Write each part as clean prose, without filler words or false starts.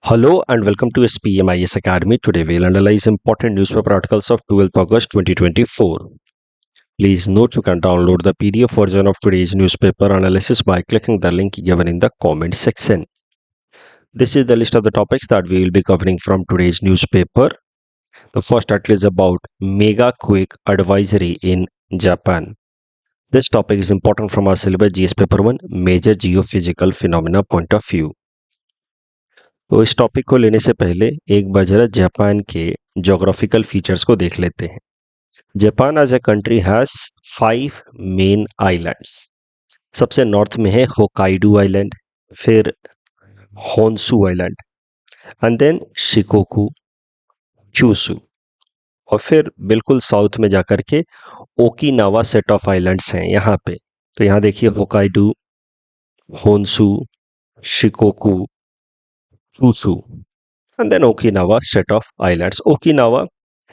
Hello and welcome to SPMIS Academy. Today we'll analyze important newspaper articles of 12th August 2024. Please note you can download the PDF version of today's newspaper analysis by clicking the link given in the comment section. This is the list of the topics that we will be covering from today's newspaper. The first article is about mega quake advisory in Japan. This topic is important from our syllabus GS paper 1 major geophysical phenomena point of view. तो इस topic को लेने से पहले एक बार जरा Japan के geographical features को देख लेते हैं। Japan as a country has 5 main islands. सबसे नॉर्थ में है होकाइडो आइलैंड, फिर Honshu island and then Shikoku, Kyushu, और फिर बिल्कुल साउथ में जाकर के ओकिनावा सेट ऑफ आइलैंड्स हैं यहाँ पे। तो यहाँ देखिए Hokkaido, Honshu, Shikoku, Kyushu, and then Okinawa set of islands. Okinawa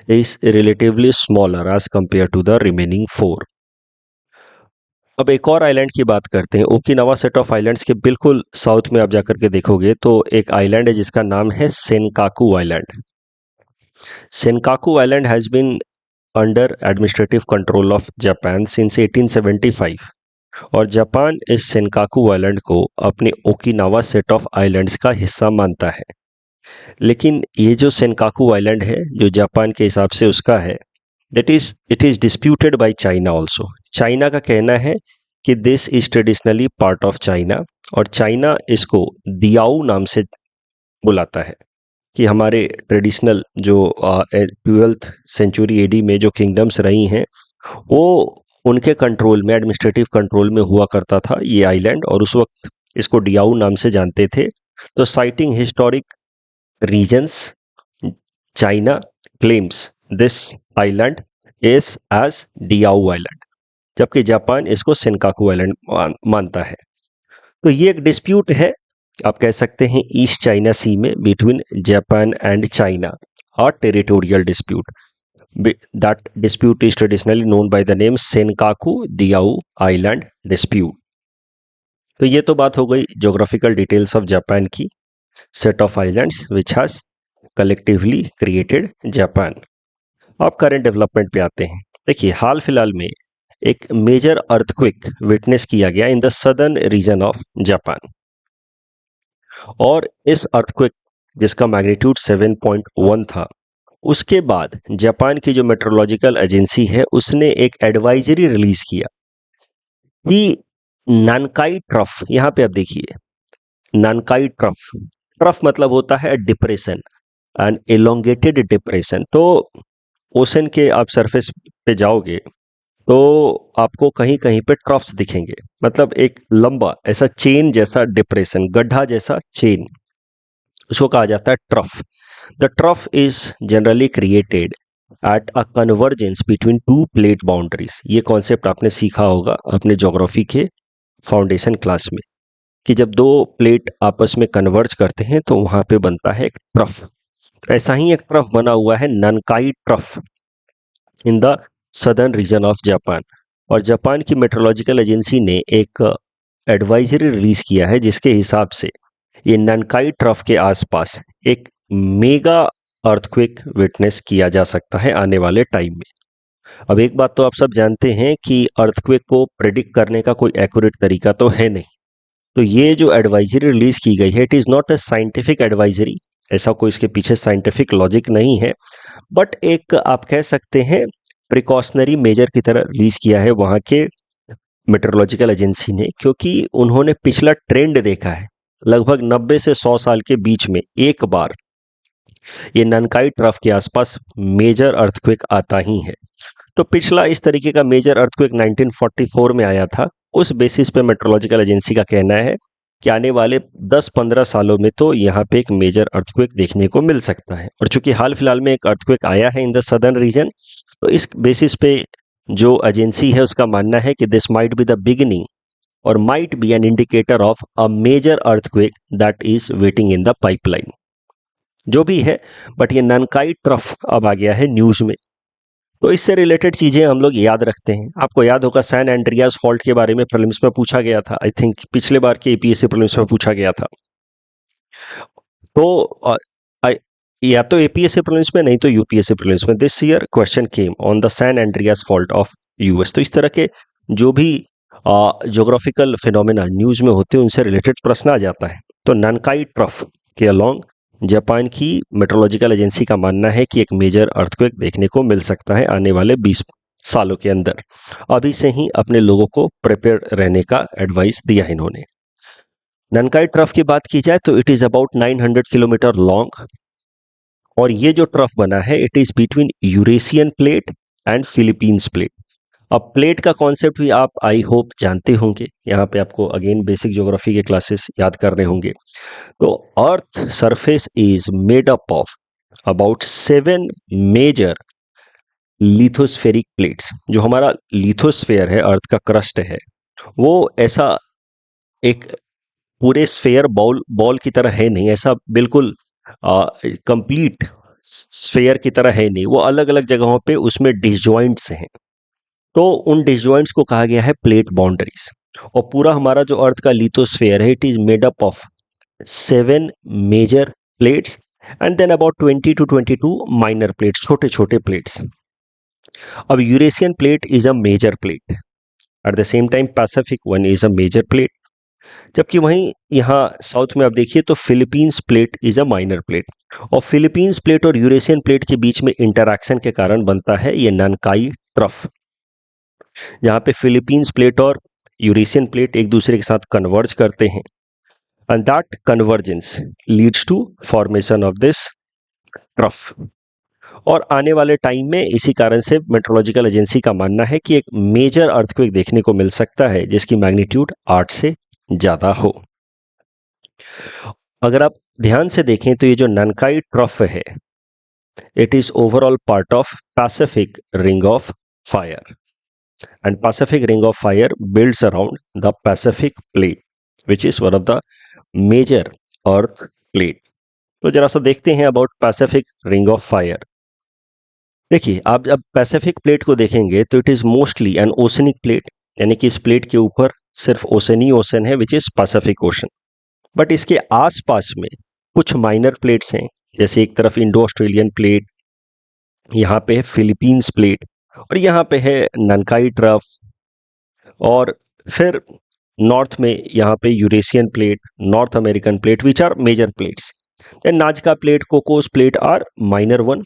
is relatively smaller as compared to the remaining 4. अब एक और आइलैंड की बात करते हैं। ओकिनावा सेट ऑफ आइलैंड्स के बिल्कुल साउथ में आप जाकर के देखोगे तो एक आइलैंड है जिसका नाम है Senkaku island. Senkaku island has been under administrative control of Japan since 1875 और जापान इस सेनकाकू आइलैंड को अपने ओकिनावा सेट ऑफ आइलैंड्स का हिस्सा मानता है। लेकिन ये जो सेनकाकू आइलैंड है जो जापान के हिसाब से उसका है, it is disputed by China also. China का कहना है कि this is traditionally part of China और चाइना इसको दियाऊ नाम से बुलाता है कि हमारे ट्रेडिशनल जो 12th सेंचुरी एडी में जो किंगडम्स रही हैं वो उनके कंट्रोल में, एडमिनिस्ट्रेटिव कंट्रोल में हुआ करता था ये आइलैंड, और उस वक्त इसको डियाऊ नाम से जानते थे। तो citing historic reasons, China claims this island is as Diaoyu island, जबकि जापान इसको सेनकाकू आइलैंड मानता है। तो ये एक डिस्प्यूट है, आप कह सकते हैं ईस्ट चाइना सी में बिटवीन जापान एंड चाइना, और territorial dispute. That dispute is traditionally known by the name Senkaku Diaoyu Island Dispute. तो ये तो बात हो गई ज्योग्राफिकल डिटेल्स ऑफ जापान की, set of islands which has collectively created Japan. अब करंट डेवलपमेंट पे आते हैं। देखिए हाल फिलहाल में एक मेजर अर्थक्वेक विटनेस किया गया इन the southern region of Japan, और इस अर्थक्वेक जिसका मैग्नीट्यूड 7.1 था, उसके बाद जापान की जो मेट्रोलॉजिकल एजेंसी है उसने एक एडवाइजरी रिलीज किया कि नानकाई ट्रफ, यहाँ पे आप देखिए नानकाई ट्रफ, ट्रफ मतलब होता है डिप्रेशन, एन एलोंगेटेड डिप्रेशन। तो ओशन के आप सरफेस पे जाओगे तो आपको कहीं कहीं पे ट्रफ्स दिखेंगे, मतलब एक लंबा ऐसा चेन जैसा डिप्रेशन, गड्ढा जैसा चेन, उसको कहा जाता है trough. The trough is generally created at a convergence between two plate boundaries. ये कॉन्सेप्ट आपने सीखा होगा अपने ज्योग्राफी के फाउंडेशन क्लास में कि जब दो प्लेट आपस में कन्वर्ज करते हैं तो वहाँ पे बनता है एक ट्रफ। ऐसा ही एक ट्रफ बना हुआ है Nankai trough in the southern region of Japan, और जापान की मेट्रोलॉजिकल एजेंसी ने एक एडवाइजरी रिलीज किया है जिसके हिसाब से ये नानकाई ट्रफ के आसपास एक मेगा अर्थक्वेक विटनेस किया जा सकता है आने वाले टाइम में। अब एक बात तो आप सब जानते हैं कि अर्थक्वेक को प्रेडिक्ट करने का कोई एक्यूरेट तरीका तो है नहीं। तो ये जो एडवाइजरी रिलीज की गई है, it is not a scientific advisory, ऐसा कोई इसके पीछे साइंटिफिक लॉजिक नहीं है, बट एक आप कह सकते हैं प्रिकॉशनरी मेजर की तरह रिलीज किया है वहाँ के मेट्रोलॉजिकल एजेंसी ने, क्योंकि उन्होंने पिछला ट्रेंड देखा है। लगभग 90 से 100 साल के बीच में एक बार ये नानकाई ट्रफ के आसपास मेजर अर्थक्वेक आता ही है। तो पिछला इस तरीके का मेजर अर्थक्वेक 1944 में आया था। उस बेसिस पे मेट्रोलॉजिकल एजेंसी का कहना है कि आने वाले 10-15 सालों में तो यहाँ पे एक मेजर अर्थक्वेक देखने को मिल सकता है, और चूंकि हाल फिलहाल में एक अर्थक्वेक आया है इन द सदर्न रीजन, तो इस बेसिस पे जो एजेंसी है उसका मानना है कि this might be the beginning और might be an indicator of a major earthquake that is waiting in the pipeline. जो भी है, बट ये नानकाई ट्रफ अब आ गया है न्यूज में, तो इससे रिलेटेड चीजें हम लोग याद रखते हैं। आपको याद होगा सैन एंड्रियास फॉल्ट के बारे में प्रीलिम्स में पूछा गया था, आई थिंक पिछले बार के एपीएससी प्रीलिम्स में पूछा गया था। तो I- या तो एपीएससी प्रीलिम्स में, नहीं तो यूपीएससी प्रीलिम्स में this year question came on the San Andreas fault of US. तो इस तरह के जो भी ज्योग्राफिकल फिनोमेना न्यूज में होते हैं उनसे रिलेटेड प्रश्न आ जाता है। तो ननकाई ट्रफ के अलोंग जापान की मेट्रोलॉजिकल एजेंसी का मानना है कि एक मेजर अर्थक्वेक देखने को मिल सकता है आने वाले 20 सालों के अंदर। अभी से ही अपने लोगों को प्रिपेयर रहने का एडवाइस दिया है इन्होंने। ननकाई ट्रफ की बात की जाए तो it is about 900 kilometre long, और ये जो ट्रफ बना है it is between Eurasian plate and Philippines plate. अब प्लेट का कॉन्सेप्ट भी आप आई होप जानते होंगे, यहाँ पे आपको अगेन बेसिक ज्योग्राफी के क्लासेस याद करने होंगे। तो earth surface is made up of about 7 major lithospheric plates. जो हमारा लिथोस्फेयर है, अर्थ का क्रस्ट है, वो ऐसा एक पूरे स्फेयर बॉल बॉल की तरह है नहीं, ऐसा बिल्कुल कंप्लीट स्फेयर की तरह है नहीं, वो अलग अलग जगहों पे उसमें डिसजॉइंट्स हैं। तो उन डिसजॉइंट्स को कहा गया है प्लेट बाउंड्रीज। और पूरा हमारा जो अर्थ का लिथोस्फेयर है it is made up of 7 major plates and then about 20 to 22 minor plates, छोटे छोटे प्लेट्स। अब Eurasian plate is a major plate, at the same time Pacific one is a major plate, जबकि वहीं यहाँ south में आप देखिए तो Philippines plate is a minor plate. और फिलीपींस प्लेट और यूरेशियन प्लेट के बीच में इंटरैक्शन के कारण बनता है ये ननकाई ट्रफ, जहाँ पे फिलीपींस प्लेट और यूरेशियन प्लेट एक दूसरे के साथ कन्वर्ज करते हैं, and that convergence leads to formation of this trough. और आने वाले टाइम में इसी कारण से मेट्रोलॉजिकल एजेंसी का मानना है कि एक मेजर अर्थक्वेक देखने को मिल सकता है जिसकी मैग्नीट्यूड 8 से ज्यादा हो। अगर आप ध्यान से देखें तो ये जो ननकाई ट्रफ है it is overall part of Pacific ring of fire, and Pacific ring of fire builds around the Pacific plate which is one of the major earth plate. तो जरा सा देखते हैं about Pacific ring of fire. देखिए, आप जब Pacific plate को देखेंगे तो it is mostly an oceanic plate, यानी कि इस प्लेट के ऊपर सिर्फ ओशन ही ओशन है which is Pacific ocean. But इसके आसपास में कुछ माइनर प्लेट्स हैं, जैसे एक तरफ इंडो ऑस्ट्रेलियन प्लेट, यहाँ पे है फिलीपींस प्लेट, और यहाँ पे है ननकाई ट्रफ, और फिर नॉर्थ में यहाँ पे Eurasian plate, North American plate which are major plates, then Nazca plate, Cocos plate are minor one.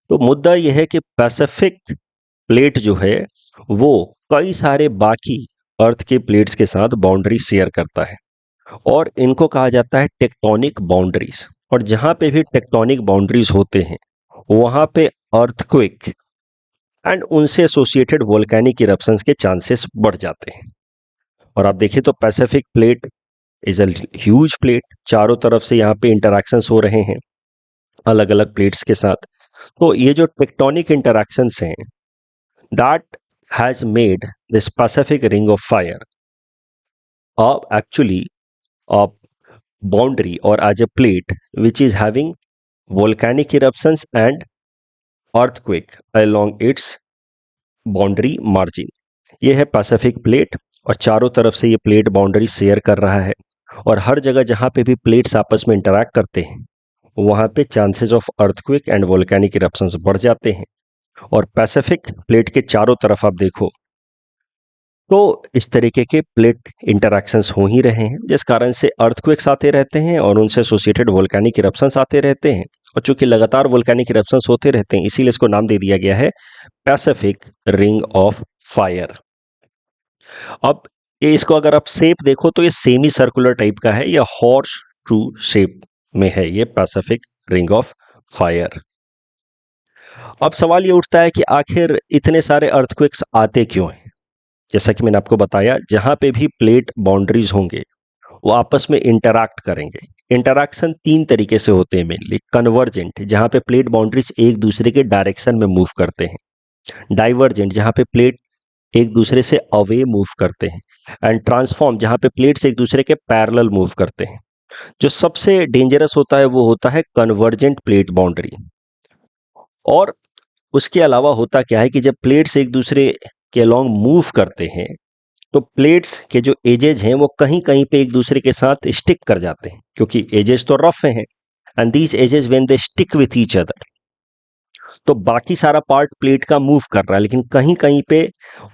तो मुद्दा यह है कि पैसिफिक प्लेट जो है वो कई सारे बाकी अर्थ के प्लेट्स के साथ बाउंड्री शेयर करता है, और इनको कहा जाता है टेक्टोनिक बाउंड्रीज। और जहां पे भी टेक्टोनिक बाउंड्रीज होते हैं वहां पे अर्थक्वेक एंड उनसे एसोसिएटेड वोल्केनिक इरप्शंस के चांसेस बढ़ जाते हैं। और आप देखिए तो Pacific plate is a huge plate, चारों तरफ से यहाँ पे इंटरैक्शंस हो रहे हैं अलग अलग प्लेट्स के साथ। तो ये जो टेक्टोनिक इंटरैक्शंस हैं that has made this Pacific ring of fire actually a boundary or as a plate which is having volcanic eruptions and earthquake along its boundary margin। ये है पैसिफिक प्लेट, और चारों तरफ से ये प्लेट बाउंड्री शेयर कर रहा है, और हर जगह जहां पे भी प्लेट्स आपस में इंटरैक्ट करते हैं वहां पे chances of earthquake and volcanic eruptions बढ़ जाते हैं। और पैसिफिक प्लेट के चारों तरफ आप देखो तो इस तरीके के प्लेट इंटरैक्शंस हो ही रहे हैं, जिस कारण से अर्थक्वेक्स आते रहते हैं और उनसे एसोसिएटेड वोल्केनिक इरप्शंस आते रहते हैं। और चूंकि लगातार वोल्केनिक इरप्शंस होते रहते हैं इसीलिए इसको नाम दे दिया गया है पैसिफिक रिंग ऑफ फायर। अब ये इसको अगर आप शेप देखो तो ये सेमी सर्कुलर टाइप का है, या हॉर्स ट्रू शेप में है ये पैसिफिक रिंग ऑफ फायर। अब सवाल ये उठता है कि आखिर इतने सारे अर्थक्वेक्स आते क्यों हैं। जैसा कि मैंने आपको बताया, जहां पे भी प्लेट बाउंड्रीज होंगे वो आपस में इंटरैक्ट करेंगे। इंटरैक्शन 3 तरीके से होते हैं मेनली। कन्वर्जेंट, जहां पे प्लेट बाउंड्रीज एक दूसरे के डायरेक्शन में मूव करते हैं। डाइवर्जेंट, जहां पे प्लेट एक दूसरे से अवे मूव करते हैं। एंड ट्रांसफॉर्म, जहां पे प्लेट्स एक दूसरे के पैरेलल मूव करते हैं। जो सबसे डेंजरस होता है वो होता है कन्वर्जेंट प्लेट बाउंड्री। और उसके अलावा होता क्या है कि जब प्लेट्स एक दूसरे के अलोंग मूव करते हैं तो प्लेट्स के जो एजेज हैं वो कहीं कहीं पे एक दूसरे के साथ स्टिक कर जाते हैं, क्योंकि एजेस तो रफ हैं and these edges when they stick with each other, तो बाकी सारा पार्ट प्लेट का मूव कर रहा है लेकिन कहीं कहीं पे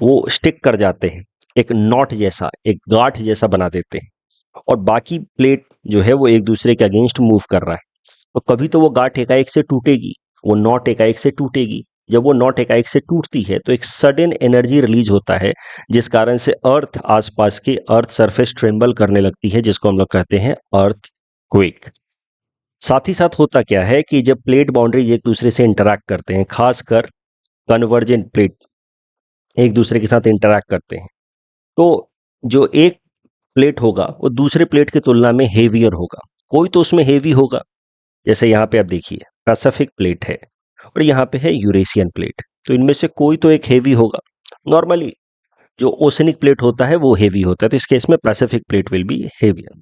वो स्टिक कर जाते हैं, एक नॉट जैसा, एक गांठ जैसा बना देते हैं, और बाकी प्लेट जो है वो एक दूसरे के अगेंस्ट मूव कर रहा है। तो कभी तो वो गांठ एकाएक से टूटेगी, वो नॉट एकाएक से टूटेगी। जब वो नॉट एकाएक से टूटती है तो एक सडन एनर्जी रिलीज होता है, जिस कारण से अर्थ आसपास के अर्थ सरफेस ट्रेम्बल करने लगती है, जिसको हम लोग कहते हैं अर्थ क्वेक। साथ ही साथ होता क्या है कि जब प्लेट बाउंड्रीज एक दूसरे से इंटरैक्ट करते हैं, खासकर कन्वर्जेंट प्लेट एक दूसरे के साथ इंटरैक्ट करते हैं, तो जो एक प्लेट होगा वो दूसरे प्लेट की तुलना में हेवियर होगा। कोई तो उसमें हेवी होगा, जैसे यहाँ पे आप देखिए पैसिफिक प्लेट है और यहाँ पे है यूरेशियन प्लेट, तो इनमें से कोई तो एक हेवी होगा। नॉर्मली जो ओशनिक प्लेट होता है वो हेवी होता है, तो इस केस में Pacific plate will be heavier.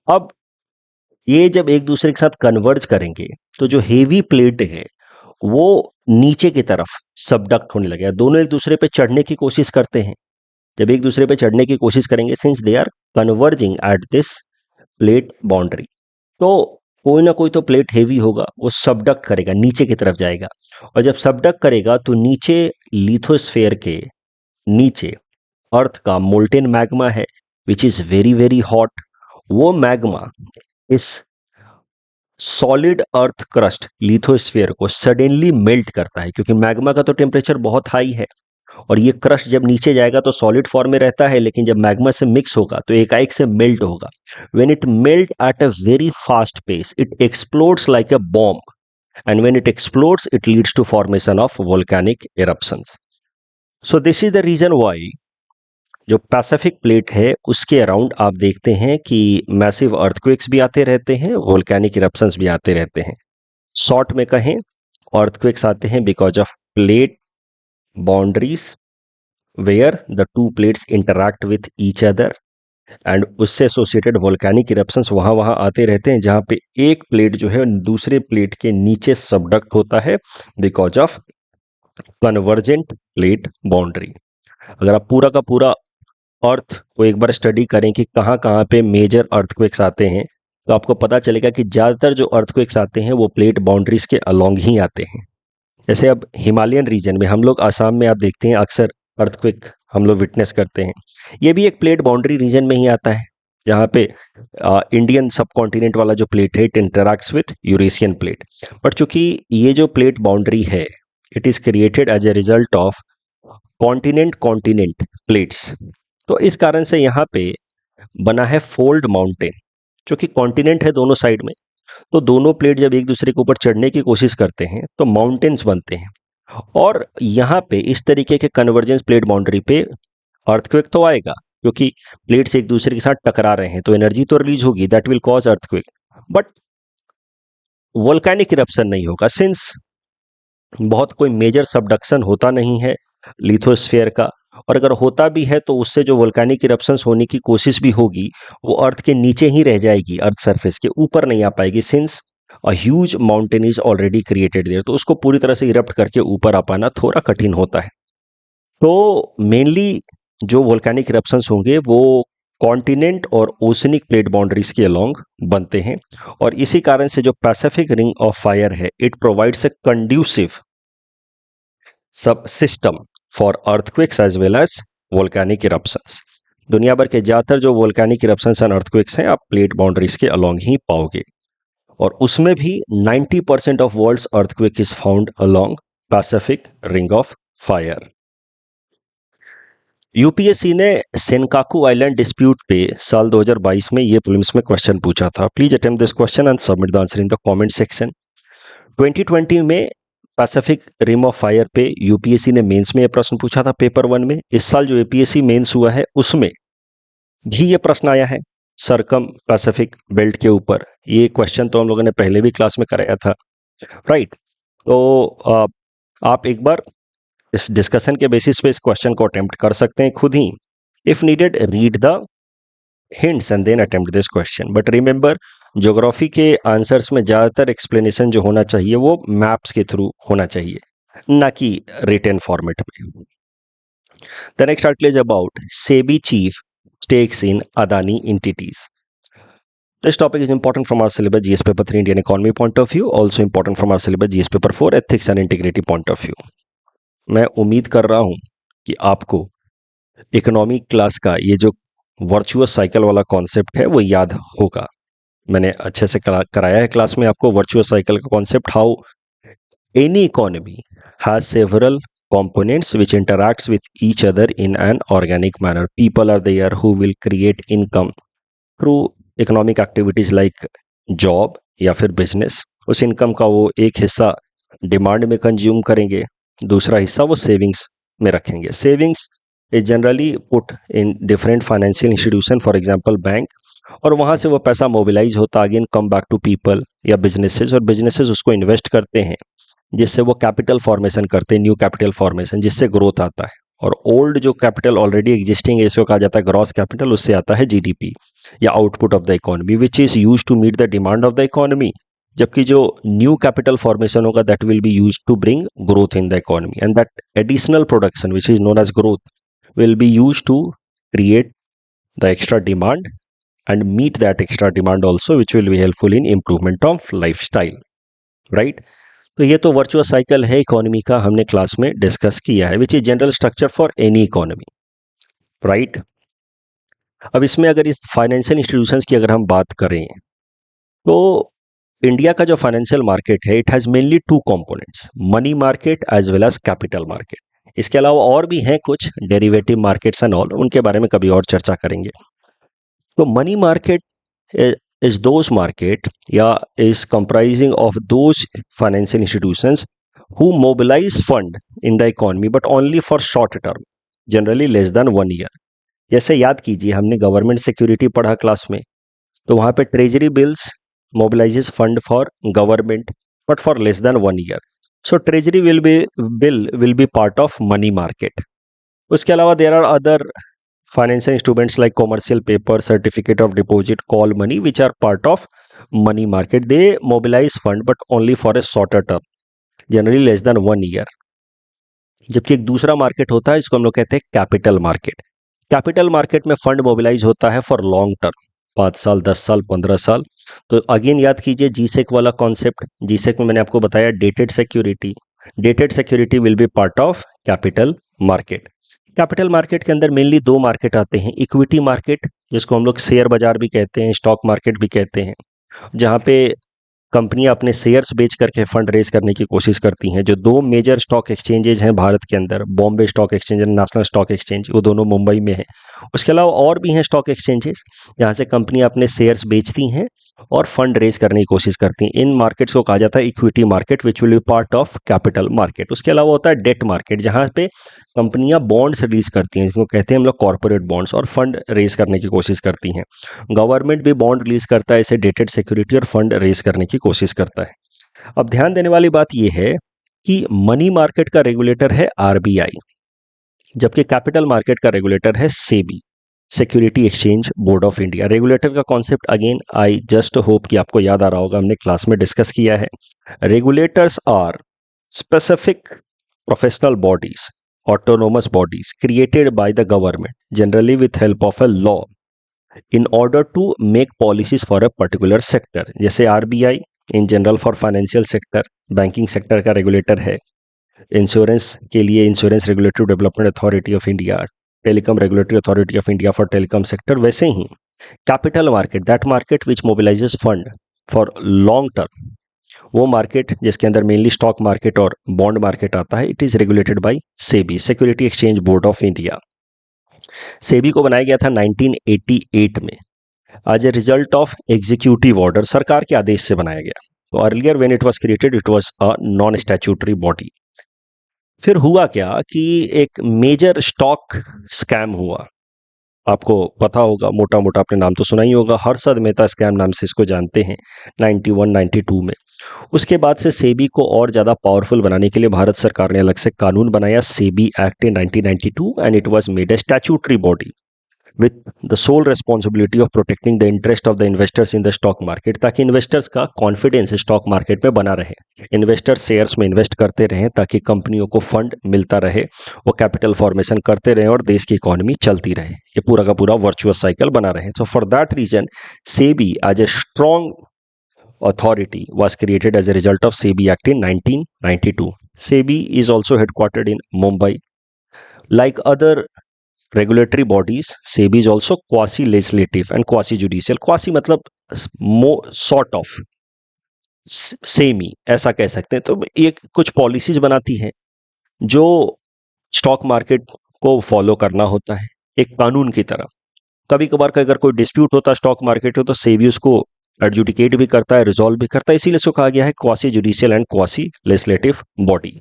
अब ये जब एक दूसरे के साथ कन्वर्ज करेंगे तो जो हेवी प्लेट है वो नीचे की तरफ सबडक्ट होने लगेगा, दोनों एक दूसरे पे चढ़ने की कोशिश करते हैं। जब एक दूसरे पे चढ़ने की कोशिश करेंगे, since they are converging at this plate boundary, तो कोई ना कोई तो प्लेट हेवी होगा, वो सबडक्ट करेगा, नीचे की तरफ जाएगा। और जब सबडक्ट करेगा तो नीचे लिथोस्फेयर के नीचे अर्थ का मोल्टेन मैग्मा है which is very very hot. वो मैग्मा इस सॉलिड अर्थ क्रस्ट लिथोस्फेयर को सडनली मेल्ट करता है, क्योंकि मैग्मा का तो टेम्परेचर बहुत हाई है और ये क्रस्ट जब नीचे जाएगा तो सॉलिड फॉर्म में रहता है, लेकिन जब मैग्मा से मिक्स होगा तो एकाएक से मेल्ट होगा। When it melt at a very fast pace it explodes like a bomb, and when it explodes it leads to formation of volcanic eruptions. So this is the reason why जो Pacific plate है उसके around आप देखते हैं कि massive earthquakes भी आते रहते हैं, वोल्केनिक इरप्शंस भी आते रहते हैं। शॉर्ट में कहें, अर्थक्वेक्स आते हैं because of plate boundaries where the two plates interact with each other, and उससे एसोसिएटेड वोल्केनिक इरप्शंस वहां वहां आते रहते हैं जहां पे एक प्लेट जो है दूसरे प्लेट के नीचे सबडक्ट होता है because of convergent plate boundary. अगर आप पूरा का पूरा अर्थ को एक बार स्टडी करें कि कहाँ कहाँ पे मेजर अर्थक्वेक्स आते हैं, तो आपको पता चलेगा कि ज़्यादातर जो अर्थक्वेक्स आते हैं वो प्लेट बाउंड्रीज के अलोंग ही आते हैं। जैसे अब हिमालयन रीजन में हम लोग आसाम में आप देखते हैं अक्सर अर्थक्वेक हम लोग विटनेस करते हैं, ये भी एक प्लेट बाउंड्री रीजन में ही आता है, जहाँ पे इंडियन सब कॉन्टिनेंट वाला जो प्लेट है it interacts with Eurasian plate. But चूंकि ये जो प्लेट बाउंड्री है it is created as a result of continent continent plates, तो इस कारण से यहाँ पे बना है फोल्ड माउंटेन। चूंकि कॉन्टिनेंट है दोनों साइड में, तो दोनों प्लेट जब एक दूसरे के ऊपर चढ़ने की कोशिश करते हैं तो माउंटेन्स बनते हैं, और यहाँ पे इस तरीके के कन्वर्जेंस प्लेट बाउंड्री पे अर्थक्वेक तो आएगा, क्योंकि प्लेट्स एक दूसरे के साथ टकरा रहे हैं तो एनर्जी तो रिलीज होगी, that will cause earthquake. But volcanic eruption नहीं होगा, सिंस बहुत कोई मेजर सबडक्शन होता नहीं है लिथोस्फेयर का, और अगर होता भी है तो उससे जो वोल्केनिक इरप्शंस होने की कोशिश भी होगी वो अर्थ के नीचे ही रह जाएगी, अर्थ सरफेस के ऊपर नहीं आ पाएगी, since a huge mountain is already created their, तो उसको पूरी तरह से इरप्ट करके ऊपर आ पाना थोड़ा कठिन होता है। तो मेनली जो वोल्केनिक इरप्शंस होंगे वो कॉन्टिनेंट और ओशनिक प्लेट बाउंड्रीज के अलोंग बनते हैं, और इसी कारण से जो पैसिफिक रिंग ऑफ फायर है it provides a conducive subsystem for earthquakes as well as volcanic eruptions. दुनिया भर के ज़्यादातर जो वोल्केनिक इरप्शंस एंड अर्थक्वेक्स हैं आप प्लेट बाउंड्रीज के अलोंग ही पाओगे, और उसमें भी 90% of world's earthquake is found along Pacific ring of fire. UPSC ने सेनकाकू आइलैंड डिस्प्यूट पे साल 2022 में ये प्रीलिम्स में क्वेश्चन पूछा था। Please attempt this question and submit the answer in the comment section. 2020 में पैसिफिक रिम ऑफ फायर पे यूपीएससी ने मेंस में ये प्रश्न पूछा था पेपर 1 में। इस साल जो एपीएससी मेंस हुआ है उसमें भी ये प्रश्न आया है सरकम पैसिफिक बेल्ट के ऊपर। ये क्वेश्चन तो हम लोगों ने पहले भी क्लास में कराया था, राइट। तो आप एक बार इस डिस्कशन के बेसिस पे इस क्वेश्चन को अटेम्प्ट कर सकते हैं खुद ही। If needed read the hints and then attempt this question, but remember geography के आंसर्स में ज़्यादातर एक्सप्लेनेशन जो होना चाहिए वो मैप्स के थ्रू होना चाहिए, ना कि रिटन फॉर्मेट में। The next article is about SEBI chief stakes in Adani entities. This topic is important from our syllabus GS paper 3 Indian economy point of view, also important from our syllabus GS paper 4 ethics and integrity point of view. मैं उम्मीद कर रहा हूं कि आपको economy class का ये जो वर्चुअस साइकिल वाला कॉन्सेप्ट है वो याद होगा। मैंने अच्छे से कराया है क्लास में आपको वर्चुअस साइकिल का concept, how any economy has several components which interacts with each other in an organic manner. People are there who will create income through economic activities like job या फिर business. उस income का वो एक हिस्सा demand में consume करेंगे, दूसरा हिस्सा वो सेविंग्स में रखेंगे। Savings is generally put in different financial institution, for example bank, और वहाँ से वो पैसा मोबिलाइज होता again come back to people या बिजनेसेस, और बिजनेसेस उसको इन्वेस्ट करते हैं जिससे वो कैपिटल फॉर्मेशन करते हैं, न्यू कैपिटल फॉर्मेशन, जिससे ग्रोथ आता है। और ओल्ड जो कैपिटल ऑलरेडी एग्जिस्टिंग है इसको कहा जाता है ग्रॉस कैपिटल, उससे आता है जीडीपी या output of the economy which is use to meet the demand of the economy. जबकि जो न्यू कैपिटल फॉर्मेशन होगा that will be use to bring growth in the economy, and that additional production which is known as growth will be use to create the extra demand and meet that extra demand also, which will be helpful in improvement of lifestyle, right? तो ये तो virtuous cycle है economy का, हमने class में discuss किया है, which is general structure for any economy, right? अब इसमें अगर इस फाइनेंशियल इंस्टीट्यूशंस की अगर हम बात करें तो इंडिया का जो फाइनेंशियल मार्केट है it has mainly two components, money market as well as capital market. इसके अलावा और भी हैं कुछ डेरिवेटिव मार्केट्स एंड ऑल, उनके बारे में कभी और चर्चा करेंगे। तो money market is those market is comprising of those financial institutions who mobilize fund in the economy but only for short term, generally less than 1 year। जैसे याद कीजिए हमने गवर्नमेंट सिक्योरिटी पढ़ा क्लास में, तो वहां पे treasury bills mobilizes fund for government but for less than 1 year, so treasury bill will be part of money market। उसके अलावा there are other financial instruments like commercial paper, certificate of deposit, call money, which are part of money market। They mobilize fund but only for a shorter term, generally less than 1 year। जबकि एक दूसरा market होता है इसको हम लोग कहते हैं कैपिटल मार्केट। कैपिटल मार्केट में फंड मोबिलाइज होता है फॉर लॉन्ग टर्म, 5 साल 10 साल 15 साल। तो अगेन याद कीजिए जीसेक वाला कॉन्सेप्ट, जीसेक में मैंने आपको बताया dated security, dated security will be part of capital market. Capital market के अंदर मेनली दो मार्केट आते हैं, इक्विटी मार्केट जिसको हम लोग शेयर बाजार भी कहते हैं, स्टॉक मार्केट भी कहते हैं, जहां पे कंपनियां अपने शेयर्स बेच करके फंड रेज करने की कोशिश करती हैं। जो दो मेजर स्टॉक एक्सचेंजेज हैं भारत के अंदर, बॉम्बे स्टॉक एक्सचेंज और नेशनल स्टॉक एक्सचेंज, वो दोनों मुंबई में है। उसके अलावा और भी हैं स्टॉक एक्सचेंजेस जहां से कंपनियां अपने शेयर्स बेचती हैं और फंड रेज करने की कोशिश करती हैं। इन मार्केट्स को कहा जाता है equity market which will be part of capital market. उसके अलावा होता है डेट मार्केट जहां पे कंपनियां बॉन्ड्स रिलीज करती हैं, जिसको कहते हैं हम लोग कॉर्पोरेट बॉन्ड्स, और फंड रेज करने की कोशिश करती हैं। गवर्नमेंट भी बॉन्ड रिलीज करता है, इसे डेटेड सिक्योरिटी और फंड रेज करने की कोशिश करता है। अब ध्यान देने वाली बात यह है कि मनी मार्केट का रेगुलेटर है आरबीआई, जबकि कैपिटल मार्केट का रेगुलेटर है SEBI, security exchange board of India. Regulator का concept again I just hope कि आपको याद आ रहा होगा, हमने क्लास में डिस्कस किया है। Regulators are specific professional bodies, autonomous bodies created by the government, generally with help of a law, in order to make policies for a particular sector। जैसे RBI in general for financial sector, banking sector का regulator है। Insurance के लिए insurance regulatory development authority of India, telecom regulatory authority of India for telecom sector. वैसे ही capital market, that market which mobilises fund for long term, वो market जिसके अंदर mainly stock market और बॉन्ड मार्केट आता है, it is regulated by SEBI, security exchange board of India. SEBI को बनाया गया था 1988 में as a result of executive order, सरकार के आदेश से बनाया गया। तो earlier when it was created it was a non statutory body. फिर हुआ क्या कि एक मेजर स्टॉक स्कैम हुआ, आपको पता होगा, मोटा मोटा आपने नाम तो सुना ही होगा, हर्षद मेहता स्कैम नाम से इसको जानते हैं, 91-92 में। उसके बाद से सेबी को और ज़्यादा पावरफुल बनाने के लिए भारत सरकार ने अलग से कानून बनाया, SEBI act in 1992, and it was made a statutory body. With the sole responsibility of protecting the interest of the investors in the stock market, ताकि इन्वेस्टर्स का कॉन्फिडेंस स्टॉक मार्केट में बना रहे, इन्वेस्टर्स शेयर्स में invest करते रहें ताकि कंपनियों को फंड मिलता रहे, वो कैपिटल फॉर्मेशन करते रहें और देश की इकोनॉमी चलती रहे, ये पूरा का पूरा वर्चुअस साइकिल बना रहे। So for that reason SEBI as a strong authority was created as a result of SEBI Act in 1992. SEBI is also headquartered in Mumbai. Like other regulatory bodies, SEBI is also quasi-legislative and quasi-judicial. Quasi मतलब sort of, semi ऐसा कह सकते हैं। तो ये कुछ policies बनाती है जो स्टॉक मार्केट को फॉलो करना होता है एक कानून की तरह। कभी कभार का अगर कोई डिस्प्यूट होता है स्टॉक मार्केट में तो सेबी उसको एडजुडिकेट भी करता है, रिजॉल्व भी करता है, इसीलिए इसको कहा गया है quasi judicial and quasi legislative body.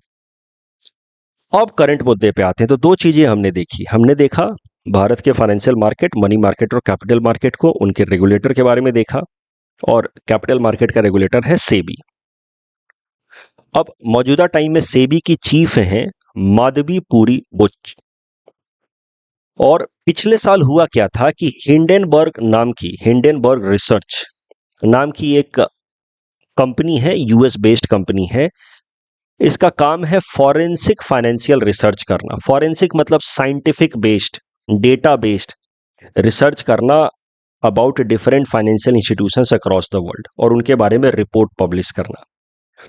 अब करंट मुद्दे पे आते हैं। तो दो चीजें हमने देखी, हमने देखा भारत के फाइनेंशियल मार्केट, मनी मार्केट और कैपिटल मार्केट को, उनके रेगुलेटर के बारे में देखा, और कैपिटल मार्केट का रेगुलेटर है सेबी। अब मौजूदा टाइम में सेबी की चीफ हैं माधवीपुरी बुच, और पिछले साल हुआ क्या था कि हिंडेनबर्ग रिसर्च नाम की एक कंपनी है, यूएस बेस्ड कंपनी है। इसका काम है फॉरेंसिक फाइनेंशियल रिसर्च करना। फॉरेंसिक मतलब scientific based, data based research करना about different financial institutions across the world, और उनके बारे में रिपोर्ट पब्लिश करना।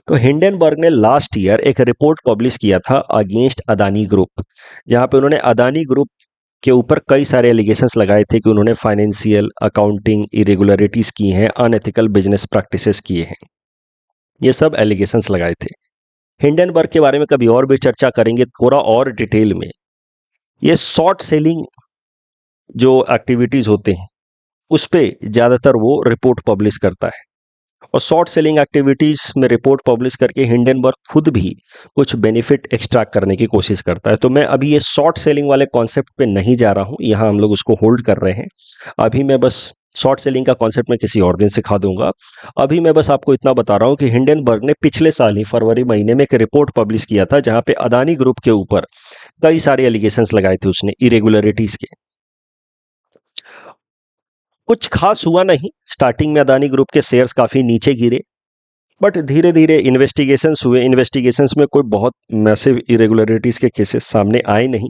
तो हिंडेनबर्ग ने लास्ट ईयर एक रिपोर्ट पब्लिश किया था अगेंस्ट अदानी ग्रुप, जहां पे उन्होंने अदानी ग्रुप के ऊपर कई सारे एलिगेशंस लगाए थे कि उन्होंने फाइनेंशियल अकाउंटिंग इरेगुलरिटीज की हैं, अनएथिकल बिजनेस प्रैक्टिसेस किए हैं, ये सब एलिगेशंस लगाए थे। हिंडनबर्ग के बारे में कभी और भी चर्चा करेंगे थोड़ा और डिटेल में। ये शॉर्ट सेलिंग जो एक्टिविटीज होते हैं उस पे ज़्यादातर वो रिपोर्ट पब्लिश करता है, और शॉर्ट सेलिंग एक्टिविटीज में रिपोर्ट पब्लिश करके हिंडनबर्ग खुद भी कुछ बेनिफिट एक्सट्रैक्ट करने की कोशिश करता है। तो मैं अभी ये शॉर्ट सेलिंग वाले कॉन्सेप्ट पे नहीं जा रहा हूँ, यहाँ हम लोग उसको होल्ड कर रहे हैं। अभी मैं बस शॉर्ट सेलिंग का कॉन्सेप्ट मैं किसी और दिन सिखा दूंगा। अभी मैं बस आपको इतना बता रहा हूँ कि हिंडनबर्ग ने पिछले साल ही फरवरी महीने में एक रिपोर्ट पब्लिश किया था जहाँ पे अदानी ग्रुप के ऊपर कई सारे एलिगेशंस लगाए थे उसने इरेगुलरिटीज के। कुछ खास हुआ नहीं, स्टार्टिंग में अदानी ग्रुप के शेयर्स काफ़ी नीचे गिरे, बट धीरे धीरे इन्वेस्टिगेशंस हुए, इन्वेस्टिगेशंस में कोई बहुत मैसिव इरेगुलरिटीज़ के केसेस सामने आए नहीं,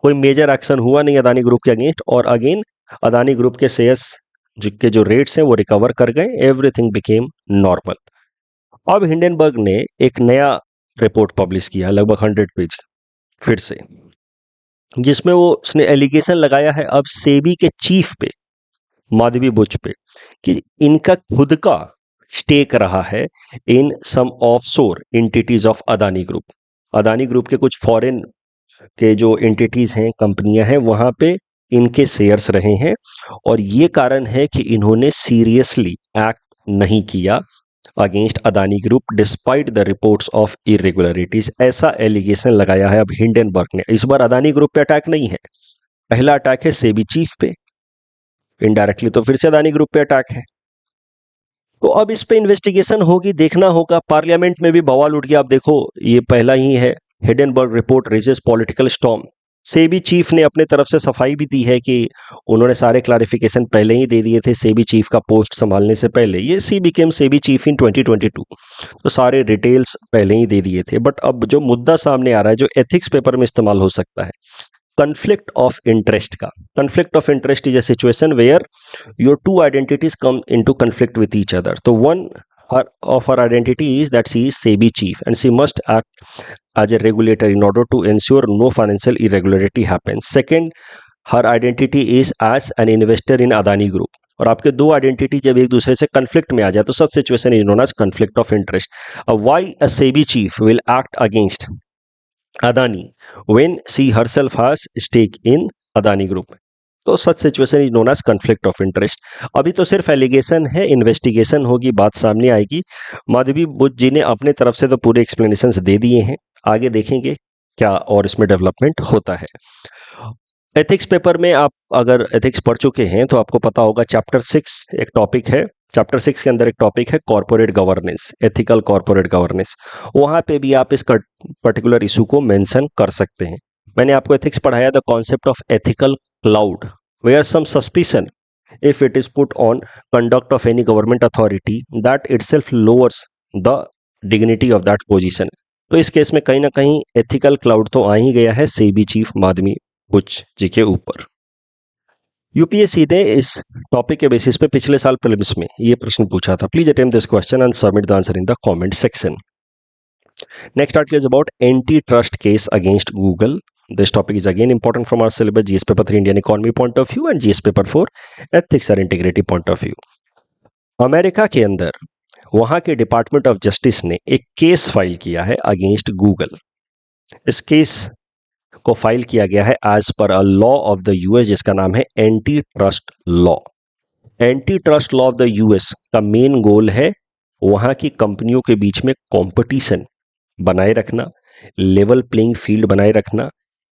कोई मेजर एक्शन हुआ नहीं अदानी ग्रुप के अगेंस्ट, और अगेन अदानी ग्रुप के शेयर्स के जो रेट्स हैं वो रिकवर कर गए, एवरीथिंग बिकेम नॉर्मल। अब हिंडनबर्ग ने एक नया रिपोर्ट पब्लिश किया लगभग 100 पेज फिर से, जिसमें वो उसने एलिगेशन लगाया है अब सेबी के चीफ पे, माधवी बुच पे, कि इनका खुद का स्टेक रहा है in some offshore entities of Adani group. Adani group के कुछ फॉरेन के जो एंटिटीज हैं, कंपनियां हैं, वहां पे इनके शेयर्स रहे हैं, और ये कारण है कि इन्होंने सीरियसली एक्ट नहीं किया against Adani group despite the reports of irregularities. ऐसा एलिगेशन लगाया है अब हिंडनबर्ग ने। इस बार अदानी ग्रुप पे अटैक नहीं है, पहला अटैक है सेबी चीफ पे, इनडायरेक्टली तो फिर से अदानी ग्रुप पे अटैक है। तो अब इस पे इन्वेस्टिगेशन होगी, देखना होगा। पार्लियामेंट में भी बवाल उठ गया, आप देखो ये पहला ही है, Hindenburg report raises political storm. SEBI chief ने अपने तरफ से सफाई भी दी है कि उन्होंने सारे क्लैरिफिकेशन पहले ही दे दिए थे सेबी चीफ का पोस्ट संभालने से पहले। ये सी बिकेम सेबी चीफ इन 2022, तो सारे डिटेल्स पहले ही दे दिए थे। बट अब जो मुद्दा सामने आ रहा है, जो एथिक्स पेपर में इस्तेमाल हो सकता है, conflict of interest का। conflict of interest is a situation where your two identities come into conflict with each other. तो one of her identity is that she is SEBI chief and she must act as a regulator in order to ensure no financial irregularity happens. Second, her identity is as an investor in Adani Group. और आपके दो identity जब एक दूसरे से conflict में आ जाए तो such situation is known as conflict of interest. Why a SEBI chief will act against Adani when she herself has stake in Adani Group? तो such situation is known as conflict of interest. अभी तो सिर्फ allegation है, investigation होगी, बात सामने आएगी। माधवी बुच जी ने अपने तरफ से तो पूरे एक्सप्लेनेशंस दे दिए हैं, आगे देखेंगे क्या और इसमें डेवलपमेंट होता है। एथिक्स पेपर में आप अगर एथिक्स पढ़ चुके हैं तो आपको पता होगा चैप्टर 6 एक टॉपिक है, चैप्टर 6 के अंदर एक टॉपिक है corporate governance, ethical corporate governance. वहां पे भी आप इस पर्टिकुलर इशू को मेंशन कर सकते हैं। मैंने आपको एथिक्स पढ़ाया the concept of ethical cloud, where some suspicion if it is put on conduct of any government authority that itself lowers the dignity of that position. तो इस केस में कहीं ना कहीं एथिकल क्लाउड तो आ ही गया है सेबी चीफ माधवी बुच जी के ऊपर। यूपीएससी ने इस टॉपिक के बेसिस पे पिछले साल प्रीलिम्स में ये प्रश्न पूछा था। Please attempt this question and submit the answer in the comment section. Next article is about antitrust case against Google. This topic is again important from our syllabus GS paper 3 Indian economy point of view and GS paper 4 ethics and integrity point of view. America के अंदर वहां के department of justice ने एक case file किया है against Google. इस case को फाइल किया गया है as per a law of the US जिसका नाम है anti trust law. Anti trust law of the US का मेन गोल है वहां की कंपनियों के बीच में कंपटीशन बनाए रखना, लेवल प्लेइंग फील्ड बनाए रखना,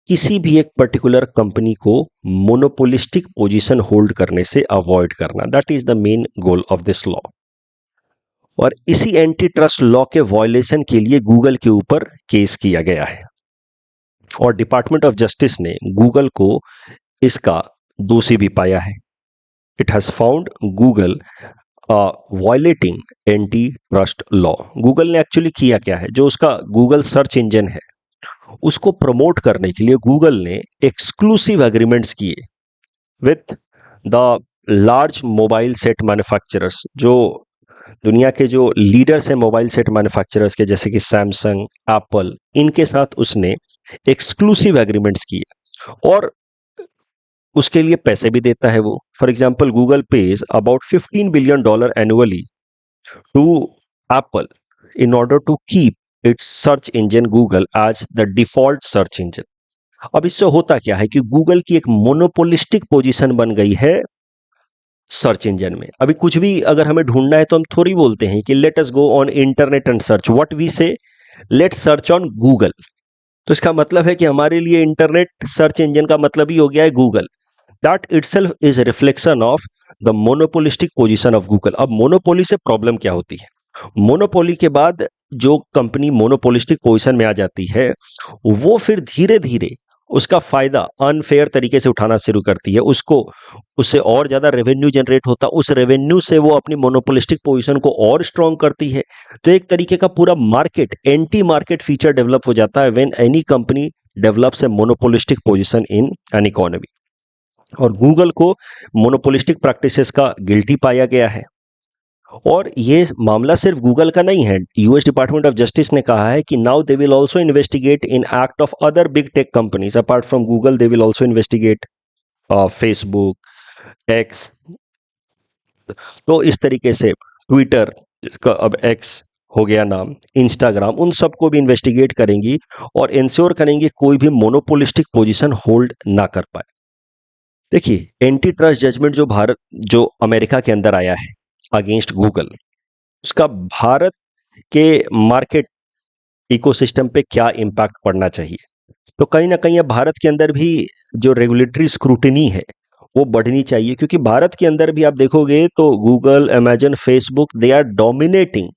किसी भी एक पर्टिकुलर कंपनी को मोनोपोलिस्टिक पोजीशन होल्ड करने से अवॉइड करना। That is the main goal of this law. और इसी एंटी ट्रस्ट लॉ के वायलेशन के लिए गूगल के ऊपर केस किया गया है और डिपार्टमेंट ऑफ जस्टिस ने गूगल को इसका दोषी भी पाया है। It has found Google violating anti trust law. Google ने एक्चुअली किया क्या है, जो उसका गूगल सर्च इंजन है उसको प्रमोट करने के लिए गूगल ने एक्सक्लूसिव एग्रीमेंट्स किए with the large mobile set manufacturers, जो दुनिया के जो लीडर्स हैं मोबाइल सेट मैन्युफैक्चरर्स के, जैसे कि सैमसंग, एप्पल, इनके साथ उसने एक्सक्लूसिव एग्रीमेंट्स किए और उसके लिए पैसे भी देता है वो। For example Google pays about $15 billion annually to Apple in order to keep its search engine Google as the default search engine. अब इससे होता क्या है कि गूगल की एक मोनोपोलिस्टिक पोजीशन बन गई है सर्च इंजन में। अभी कुछ भी अगर हमें ढूंढना है तो हम थोड़ी बोलते हैं कि let us go on internet and search, what we say, let's search on Google. तो इसका मतलब है कि हमारे लिए इंटरनेट सर्च इंजन का मतलब ही हो गया है Google. That itself is a reflection of the monopolistic position of Google। अब मोनोपोली से प्रॉब्लम क्या होती है, मोनोपोली के बाद जो कंपनी मोनोपोलिस्टिक पोजीशन में आ जाती है वो फिर धीरे धीरे उसका फायदा अनफेयर तरीके से उठाना शुरू करती है, उससे और ज्यादा रेवेन्यू जनरेट होता, उस रेवेन्यू से वो अपनी मोनोपोलिस्टिक पोजीशन को और स्ट्रॉन्ग करती है। तो एक तरीके का पूरा market, anti market feature develop हो जाता है when any company develops A monopolistic position in an economy. और गूगल को मोनोपोलिस्टिक प्रैक्टिसेस का गिल्टी पाया गया है। और ये मामला सिर्फ गूगल का नहीं है। यूएस डिपार्टमेंट ऑफ जस्टिस ने कहा है कि now they will also investigate in act of other big tech companies apart from Google. They will also investigate Facebook, x, तो इस तरीके से ट्विटर, इसका अब एक्स हो गया नाम, इंस्टाग्राम, उन सबको भी इन्वेस्टिगेट करेंगी और इंश्योर करेंगे कोई भी मोनोपोलिस्टिक पोजीशन होल्ड ना कर पाए। देखिए, एंटी ट्रस्ट जजमेंट जो अमेरिका के अंदर आया है अगेंस्ट गूगल, उसका भारत के मार्केट इकोसिस्टम पे क्या इम्पैक्ट पड़ना चाहिए। तो कहीं ना कहीं अब भारत के अंदर भी जो रेगुलेटरी स्क्रूटिनी है वो बढ़नी चाहिए, क्योंकि भारत के अंदर भी आप देखोगे तो Google, Amazon, Facebook, they are dominating.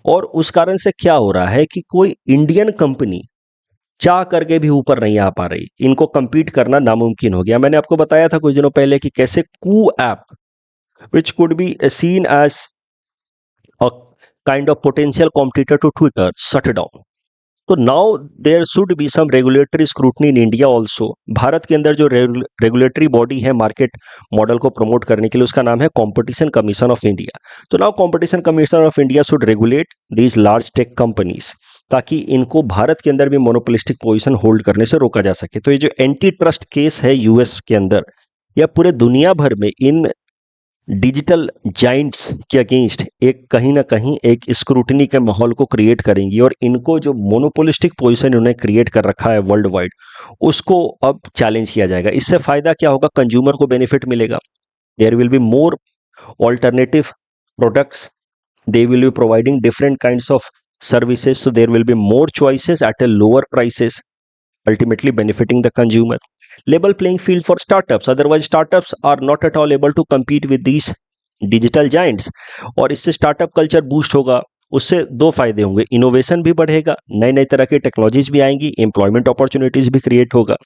और उस कारण से क्या हो रहा है कि कोई इंडियन कंपनी चाह करके भी ऊपर नहीं आ पा रही, इनको compete करना नामुमकिन हो गया। मैंने आपको बताया था कुछ दिनों पहले कि कैसे कू app which could be seen as a kind of potential competitor to Twitter shut down। तो now there should be some regulatory scrutiny in India also. भारत के अंदर जो रेगुलेटरी बॉडी है मार्केट मॉडल को प्रमोट करने के लिए, उसका नाम है कॉम्पिटिशन कमीशन ऑफ इंडिया। तो now Competition Commission of India should regulate these large tech companies, ताकि इनको भारत के अंदर भी मोनोपोलिस्टिक पोजीशन होल्ड करने से रोका जा सके। तो ये जो एंटी ट्रस्ट केस है यूएस के अंदर या पूरे दुनिया भर में इन डिजिटल जाइंट्स के अगेंस्ट एक कहीं ना कहीं एक स्क्रूटनी के माहौल को क्रिएट करेंगी, और इनको जो मोनोपोलिस्टिक पोजीशन इन्होंने क्रिएट कर रखा है वर्ल्ड वाइड, उसको अब चैलेंज किया जाएगा। इससे फायदा क्या होगा, कंज्यूमर को बेनिफिट मिलेगा। There will be more alternative products, they will be providing different kinds of services, so there will be more choices at a lower prices, ultimately benefiting the consumer. Level playing field for startups, otherwise startups are not at all able to compete with these digital giants। और इससे startup culture boost होगा, उससे दो फायदे होंगे, innovation भी बढ़ेगा, नए नए तरह की टेक्नोलॉजीज भी आएंगी, एम्प्लॉयमेंट अपॉर्चुनिटीज भी क्रिएट होगा।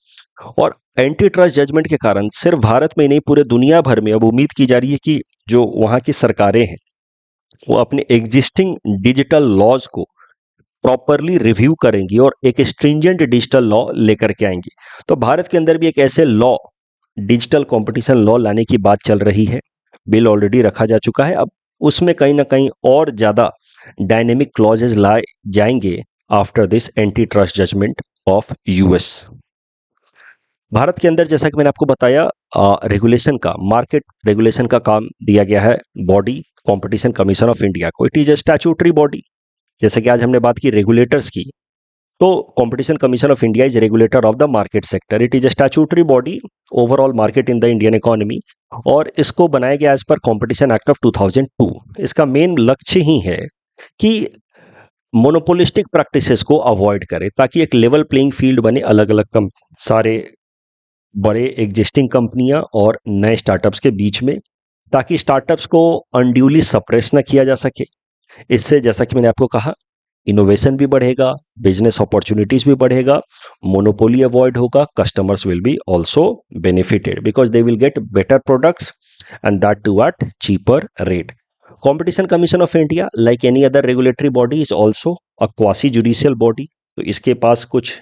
और एंटी ट्रस्ट जजमेंट के कारण सिर्फ भारत में नहीं पूरे दुनिया भर में अब उम्मीद की जा रही है कि जो वहाँ की सरकारें हैं वो अपने एग्जिस्टिंग डिजिटल लॉज को प्रॉपरली रिव्यू करेंगी और एक स्ट्रिंजेंट डिजिटल लॉ लेकर के आएंगी। तो भारत के अंदर भी एक ऐसे लॉ, डिजिटल कंपटीशन लॉ लाने की बात चल रही है। बिल ऑलरेडी रखा जा चुका है, अब उसमें कहीं ना कहीं और ज़्यादा डायनेमिक क्लॉजेज लाए जाएंगे after this anti trust judgement of US. भारत के अंदर जैसा कि मैंने आपको बताया, रेगुलेशन का, मार्केट रेगुलेशन का काम दिया गया है body competition commission of India को। It is a statutory body. जैसे कि आज हमने बात की रेगुलेटर्स की, तो competition commission of India is regulator of the market sector. It is a statutory body overall market in the Indian economy, और इसको बनाया गया as per competition act of 2002। इसका मेन लक्ष्य ही है कि मोनोपोलिस्टिक प्रैक्टिसेस को अवॉइड करे, ताकि एक लेवल प्लेइंग फील्ड बने अलग अलग सारे बड़े एग्जिस्टिंग कंपनियां और नए स्टार्टअप्स के बीच में, ताकि स्टार्टअप्स को अनड्यूली सप्रेस ना किया जा सके। इससे जैसा कि मैंने आपको कहा, इनोवेशन भी बढ़ेगा, बिजनेस अपॉर्चुनिटीज भी बढ़ेगा, मोनोपोली अवॉइड होगा, customers will be also benefited because they will get better products and that too at cheaper rate. Competition Commission of India like any other regulatory body is also a quasi judicial body. तो इसके पास कुछ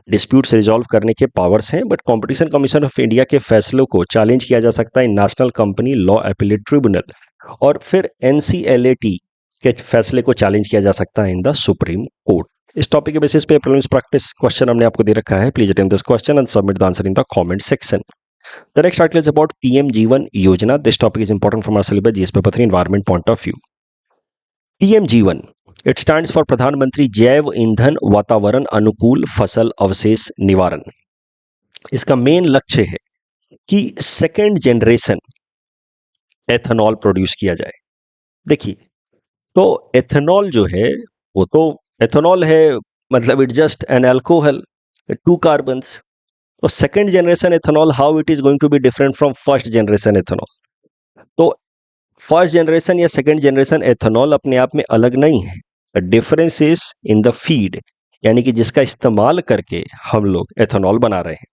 disputes resolve करने के powers हैं, but competition commission of India के फैसलों को challenge किया जा सकता है national company law appellate tribunal, और फिर एनसीएलएटी के फैसले को चैलेंज किया जा सकता है इन द सुप्रीम कोर्ट। इस टॉपिक के बेसिस पे प्रीलिम्स प्रैक्टिस क्वेश्चन हमने आपको दे रखा है। Please attempt this question and submit the answer in the comment section. The next article is about PM जीवन योजना. This topic is important from our syllabus GS paper 3 environment point of view. PM जीवन, it stands for प्रधानमंत्री जैव ईंधन वातावरण अनुकूल फसल अवशेष निवारण। इसका मेन लक्ष्य है कि सेकेंड जनरेशन एथेनॉल प्रोड्यूस किया जाए। देखिए, तो एथेनॉल जो है वो तो एथेनॉल है, मतलब it just an alcohol, two carbons. तो second generation ethanol, how it is going to be different from first generation ethanol? तो फर्स्ट जनरेशन या सेकेंड जनरेशन एथेनॉल अपने आप में अलग नहीं है। The difference is in the feed, यानी कि जिसका इस्तेमाल करके हम लोग एथेनॉल बना रहे हैं।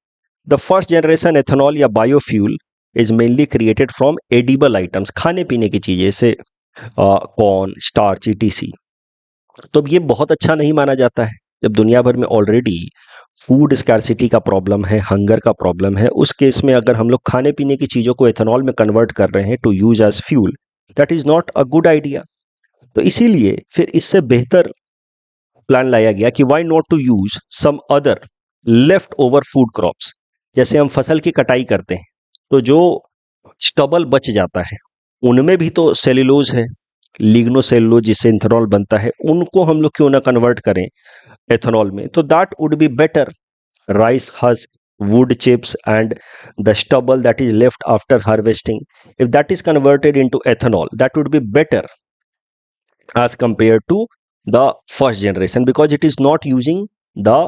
द फर्स्ट जनरेशन एथेनॉल या biofuel is mainly created from edible items, खाने पीने की चीजें, जैसे कॉर्न, स्टार्च, ईटीसी। तो अब ये बहुत अच्छा नहीं माना जाता है जब दुनिया भर में ऑलरेडी फूड स्कैरसिटी का प्रॉब्लम है, हंगर का प्रॉब्लम है। उस केस में अगर हम लोग खाने पीने की चीज़ों को एथेनॉल में कन्वर्ट कर रहे हैं to use as fuel, that is not a good idea. तो इसीलिए फिर इससे बेहतर प्लान लाया गया कि why not to use some other left over food crops. जैसे हम फसल की कटाई करते हैं तो जो स्टबल बच जाता है उनमें भी तो सेल्यूलोज है, लिग्नोसेल्यूलोज जिससे इथेनॉल बनता है, उनको हम लोग क्यों ना कन्वर्ट करें एथेनॉल में? तो that would be better. Rice husk, wood chips and the stubble that is left after harvesting, if that is converted into ethanol, that would be better as compared to the first generation, because it is not using the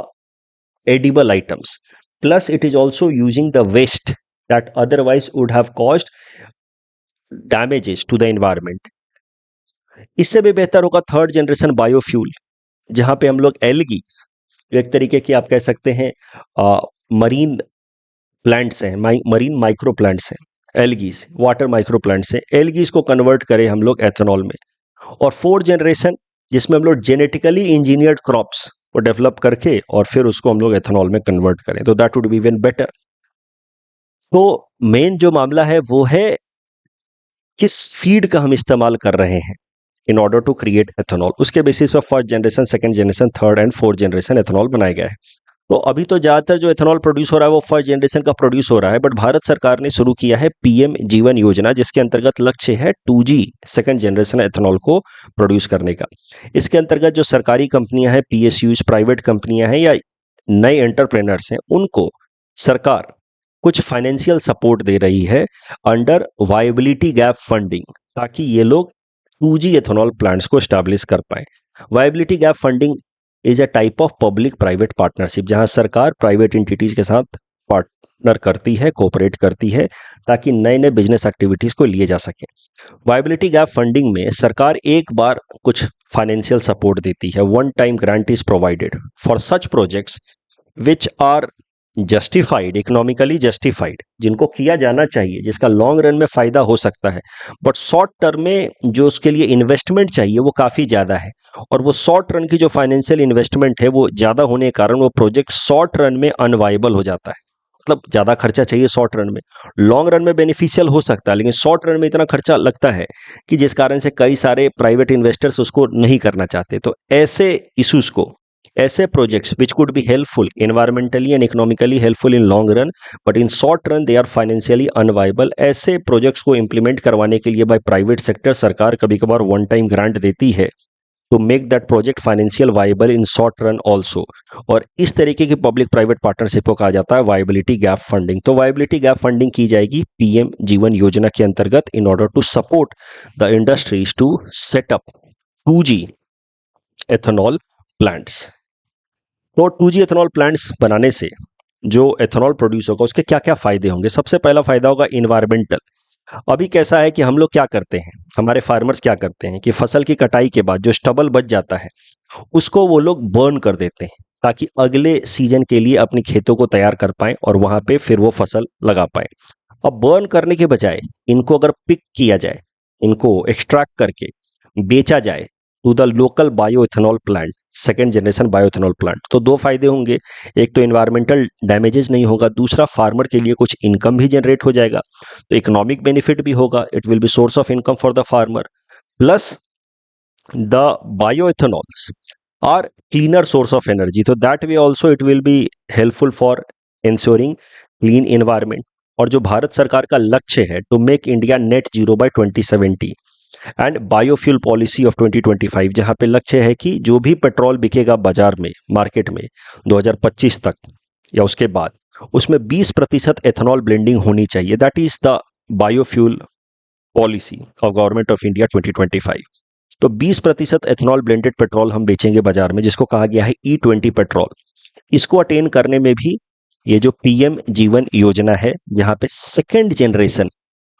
edible items, plus it is also using the waste that otherwise would have caused damages to the environment. इससे भी बेहतर होगा third generation biofuel, जहां पे हम लोग algae, एक तरीके की आप कह सकते हैं मरीन प्लांट्स हैं, मरीन माइक्रो प्लांट्स हैं, एल्गीज, वाटर माइक्रो प्लांट्स हैं, एल्गीज को कन्वर्ट करें हम लोग एथेनॉल में। और फोर्थ जनरेशन जिसमें हम लोग जेनेटिकली इंजीनियर्ड क्रॉप्स को डेवलप करके और फिर उसको हम लोग एथेनॉल में कन्वर्ट करें, तो that would be even better. तो मेन जो मामला है वो है किस फीड का हम इस्तेमाल कर रहे हैं in order to create ethanol. उसके बेसिस पर first generation, second generation, third and fourth generation ethanol बनाया गया है। तो अभी तो ज़्यादातर जो एथेनॉल प्रोड्यूस हो रहा है वो फर्स्ट जनरेशन का प्रोड्यूस हो रहा है, बट भारत सरकार ने शुरू किया है पीएम जीवन योजना, जिसके अंतर्गत लक्ष्य है 2G सेकंड जनरेशन एथेनॉल को प्रोड्यूस करने का। इसके अंतर्गत जो सरकारी कंपनियां हैं, पीएसयूज, प्राइवेट कंपनियां हैं या नए एंटरप्रेनर्स हैं, उनको सरकार कुछ फाइनेंशियल सपोर्ट दे रही है अंडर वायबिलिटी गैप फंडिंग, ताकि ये लोग 2G एथेनॉल प्लांट्स को स्टैब्लिश कर पाए। Viability gap funding is a type of public private partnership, जहां सरकार प्राइवेट एंटिटीज के साथ पार्टनर करती है, कोऑपरेट करती है, ताकि नए नए बिजनेस एक्टिविटीज को लिए जा सके। वायबिलिटी गैप फंडिंग में सरकार एक बार कुछ फाइनेंशियल सपोर्ट देती है, one time grant is provided for such projects which are justified, economically justified, जिनको किया जाना चाहिए, जिसका लॉन्ग रन में फायदा हो सकता है, बट शॉर्ट टर्म में जो उसके लिए इन्वेस्टमेंट चाहिए वो काफ़ी ज़्यादा है, और वो शॉर्ट रन की जो फाइनेंशियल इन्वेस्टमेंट है वो ज़्यादा होने के कारण वो प्रोजेक्ट शॉर्ट रन में अनवाइबल हो जाता है। मतलब ज़्यादा खर्चा चाहिए शॉर्ट रन में, लॉन्ग रन में बेनिफिशियल हो सकता है, लेकिन शॉर्ट रन में इतना खर्चा लगता है कि जिस कारण से कई सारे प्राइवेट इन्वेस्टर्स उसको नहीं करना चाहते। तो ऐसे इश्यूज को, ऐसे projects which could be helpful environmentally and economically helpful in long run but in short run they are financially unviable, ऐसे प्रोजेक्ट्स को इंप्लीमेंट करवाने के लिए बाय प्राइवेट सेक्टर सरकार कभी कभार वन टाइम ग्रांट देती है to make that project financial viable in short run also. और इस तरीके की पब्लिक प्राइवेट पार्टनरशिप को कहा जाता है वाइबिलिटी गैप फंडिंग। तो वाइबिलिटी गैप फंडिंग की जाएगी पीएम जीवन योजना के अंतर्गत in order to support the industries to set up 2G ethanol plants. तो 2G एथेनॉल प्लांट्स बनाने से जो एथेनॉल प्रोड्यूस होगा उसके क्या क्या फायदे होंगे। सबसे पहला फायदा होगा इन्वायरमेंटल। अभी कैसा है कि हम लोग क्या करते हैं, हमारे फार्मर्स क्या करते हैं कि फसल की कटाई के बाद जो स्टबल बच जाता है उसको वो लोग बर्न कर देते हैं ताकि अगले सीजन के लिए अपने खेतों को तैयार कर पाएं और वहां पे फिर वो फसल लगा पाएं। अब बर्न करने के बजाय इनको अगर पिक किया जाए, इनको एक्सट्रैक्ट करके बेचा जाए to the local bioethanol plant, second generation bioethanol plant, तो दो फायदे होंगे। एक तो इन्वायरमेंटल डैमेजेस नहीं होगा, दूसरा फार्मर के लिए कुछ इनकम भी जनरेट हो जाएगा, तो इकोनॉमिक बेनिफिट भी होगा, it will be source of income for the farmer. Plus the bioethanols are cleaner source of energy, तो that way also it will be helpful for ensuring clean environment. और जो भारत सरकार का लक्ष्य है to make India net zero by 2070 and biofuel policy of 2025, जहां पे लक्ष्य है कि जो भी पेट्रोल बिकेगा बाजार में, मार्केट में 2025 तक या उसके बाद, उसमें 20% एथेनॉल ब्लेंडिंग होनी चाहिए। That is the biofuel policy of government of India 2025। तो 20% एथेनॉल ब्लेंडेड पेट्रोल हम बेचेंगे बाजार में, जिसको कहा गया है E20 पेट्रोल। इसको अटेन करने में भी ये जो पीएम जीवन योजना है, जहां पे सेकेंड जनरेशन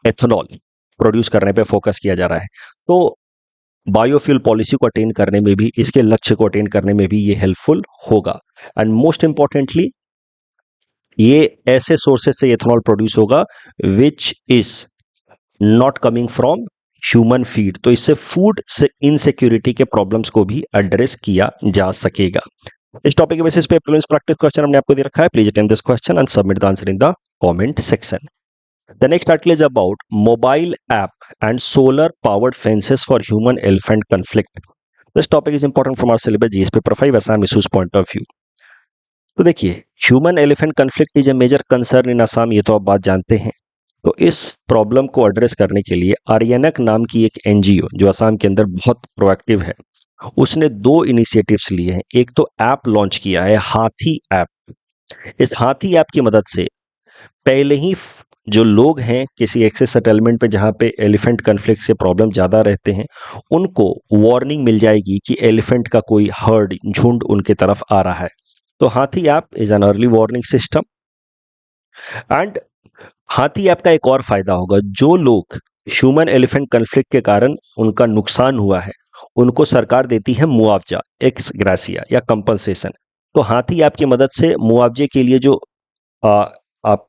एथेनॉल प्रोड्यूस करने पे फोकस किया जा रहा है, तो बायोफ्यूल पॉलिसी को अटेन करने में भी, इसके लक्ष्य को अटेन करने में भी ये हेल्पफुल होगा। एंड मोस्ट इंपॉर्टेंटली ये ऐसे सोर्सेस से एथेनॉल प्रोड्यूस होगा which is not coming from human feed, तो इससे फूड से इनसिक्योरिटी के प्रॉब्लम्स को भी एड्रेस किया जा सकेगा। इस टॉपिक के बेसिस पे प्रीलिम्स प्रैक्टिस क्वेश्चन हमने आपको दे रखा है। Please attempt this question and submit the answer in the comment section. The next article is about mobile app and solar powered fences for human elephant conflict. This topic is important from our syllabus GS paper 5 Assam issues point of view. तो देखिए, human elephant conflict is a major concern in Assam, ये तो आप बात जानते हैं। तो इस प्रॉब्लम को एड्रेस करने के लिए आर्यनक नाम की एक एनजीओ जो असम के अंदर बहुत प्रोएक्टिव है, उसने दो इनिशिएटिव्स लिए हैं। एक तो ऐप लॉन्च किया है, हाथी ऐप। इस हाथी ऐप की मदद से पहले ही जो लोग हैं किसी एक्सेस सेटलमेंट पे जहाँ पे एलिफेंट कन्फ्लिक्ट से प्रॉब्लम ज़्यादा रहते हैं, उनको वार्निंग मिल जाएगी कि एलिफेंट का कोई हर्ड, झुंड उनके तरफ आ रहा है। तो हाथी app is an early warning system. And हाथी ऐप का एक और फायदा होगा, जो लोग ह्यूमन एलिफेंट कन्फ्लिक्ट के कारण उनका नुकसान हुआ है उनको सरकार देती है मुआवजा, एक्स ग्रासिया या कंपनसेशन। तो हाथी ऐप की मदद से मुआवजे के लिए जो आप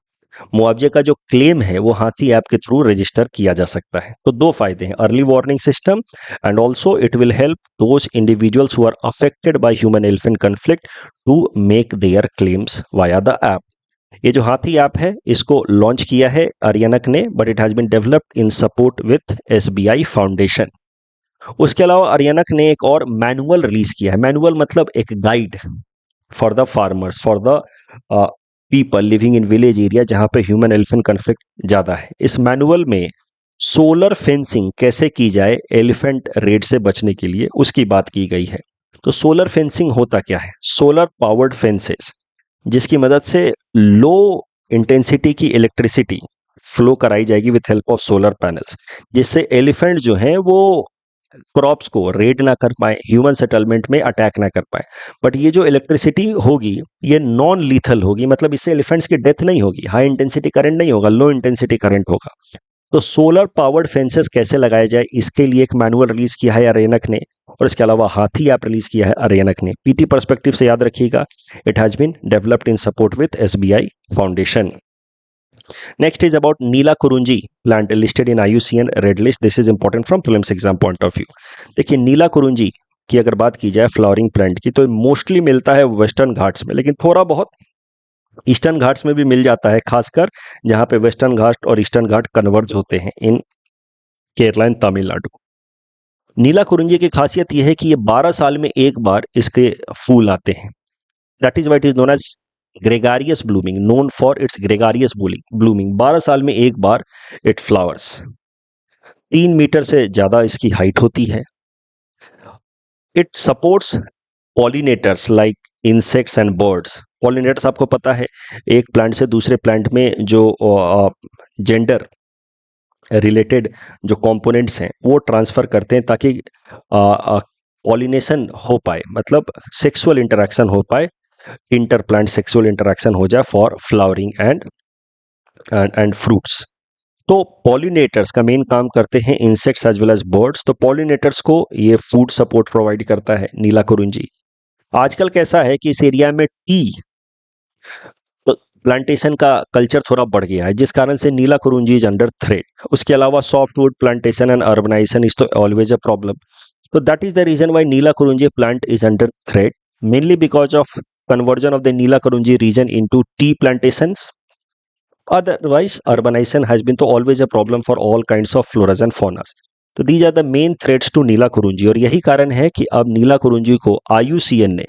मुआवजे का जो क्लेम है वो हाथी ऐप के थ्रू रजिस्टर किया जा सकता है। तो दो फायदे हैं, early warning system and also it will help those individuals who are affected by human elephant conflict to make their claims via the app. ये जो हाथी ऐप है इसको लॉन्च किया है आर्यनक ने, but it has been developed in support with SBI foundation. उसके अलावा आर्यनक ने एक और मैनुअल रिलीज किया है। मैनुअल मतलब एक guide for the farmers, for the people living in village area जहां पे ह्यूमन एलिफेंट कन्फ्लिक्ट ज्यादा है। इस मैनुअल में सोलर फेंसिंग कैसे की जाए एलिफेंट रेड से बचने के लिए, उसकी बात की गई है। तो सोलर फेंसिंग होता क्या है? सोलर पावर्ड फेंसेस, जिसकी मदद से लो इंटेंसिटी की इलेक्ट्रिसिटी फ्लो कराई जाएगी with help of solar panels, जिससे एलिफेंट जो है वो क्रॉप्स को रेड ना कर पाए, ह्यूमन सेटलमेंट में अटैक ना कर पाए। बट ये जो इलेक्ट्रिसिटी होगी ये नॉन लीथल होगी, मतलब इससे एलिफेंट्स की डेथ नहीं होगी, हाई इंटेंसिटी करंट नहीं होगा, लो इंटेंसिटी करंट होगा। तो सोलर पावर्ड फेंसेस कैसे लगाए जाए, इसके लिए एक मैनुअल रिलीज किया है आर्यनक ने, और इसके अलावा हाथी ऐप रिलीज किया है अरेनक ने। पीटी पर्सपेक्टिव से याद रखिएगा, it has been developed in support with SBI foundation. Next is about Neela Kurinji plant listed in IUCN Red List. This is important from prelims exam point of view. देखिए नीला कुरुंजी की अगर बात की जाए फ्लावरिंग प्लांट की, तो मोस्टली मिलता है वेस्टर्न घाट्स में, लेकिन थोड़ा बहुत ईस्टर्न घाट्स में भी मिल जाता है, खासकर जहां पे वेस्टर्न घाट और ईस्टर्न घाट कन्वर्ज होते हैं इन केरला एंड तमिलनाडु। नीला कुरुंजी की खासियत यह है कि ये 12 साल में एक बार इसके फूल आते हैं। That is why it is known as gregarious blooming, known for its gregarious blooming. 12 साल में एक बार इट फ्लावर्स। 3 मीटर से ज्यादा इसकी हाइट होती है। It supports pollinators like insects and birds. Pollinators आपको पता है, एक प्लांट से दूसरे प्लांट में जो जेंडर रिलेटेड जो कंपोनेंट्स हैं वो ट्रांसफर करते हैं ताकि पॉलिनेशन हो पाए, मतलब सेक्सुअल इंटरेक्शन हो पाए, इंटर प्लांट सेक्सुअल इंटरेक्शन हो जाए फॉर फ्लावरिंग एंड फ्रूट्स। तो पॉलिनेटर्स का मेन काम करते हैं insects as well as birds. तो पॉलिनेटर्स को ये फूड सपोर्ट प्रोवाइड करता है नीला कुरुंजी। आजकल कैसा है कि इस एरिया में टी प्लांटेशन का कल्चर थोड़ा बढ़ गया है, जिस कारण से Neela Kurinji is under threat. उसके अलावा softwood plantation and urbanisation is तो ऑलवेज अ प्रॉब्लम। तो that is the reason why Neela Kurinji plant is under threat, mainly because of conversion of the Nila Kurunji region into tea plantations. Otherwise, urbanization has been to always a problem for all kinds of floras and faunas. तो these are the main threats to नीला कुरुंजी, और यही कारण है कि अब नीला कुरुंजी को IUCN ने,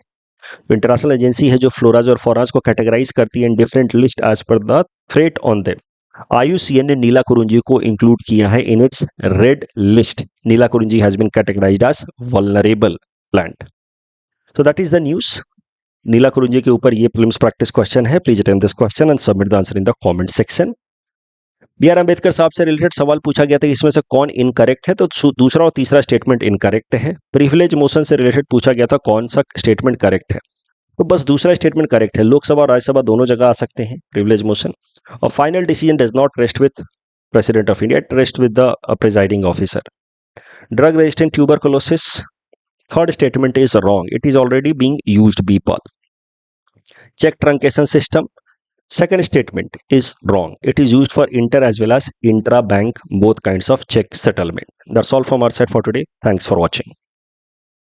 international agency है जो फ्लोराज और फौनाज को कैटेगराइज करती है in different list as per the threat on them, IUCN ने नीला कुरुंजी को इंक्लूड किया है in its red list. Neela Kurinji has been categorised as vulnerable plant. तो that is the news. Neela Kurinji के ऊपर ये प्रीलिम्स प्रैक्टिस क्वेश्चन है। Please attempt this question and submit the answer in the comment section. BR Ambedkar साहब से related सवाल पूछा गया था, इसमें से कौन इनकरेक्ट है, तो दूसरा और तीसरा स्टेटमेंट इनकरेक्ट है। प्रिविलेज मोशन से रिलेटेड पूछा गया था कौन सा स्टेटमेंट करेक्ट है, तो बस दूसरा स्टेटमेंट करेक्ट है। लोकसभा और राज्यसभा दोनों जगह आ सकते हैं प्रिविलेज मोशन। और final decision does not rest with President of India, it rest with the presiding officer. Drug resistant tuberculosis, third statement is wrong, it is already being used BPaL. Check truncation system, second statement is wrong, it is used for inter as well as intra bank both kinds of check settlement. That's all from our side for today. Thanks for watching.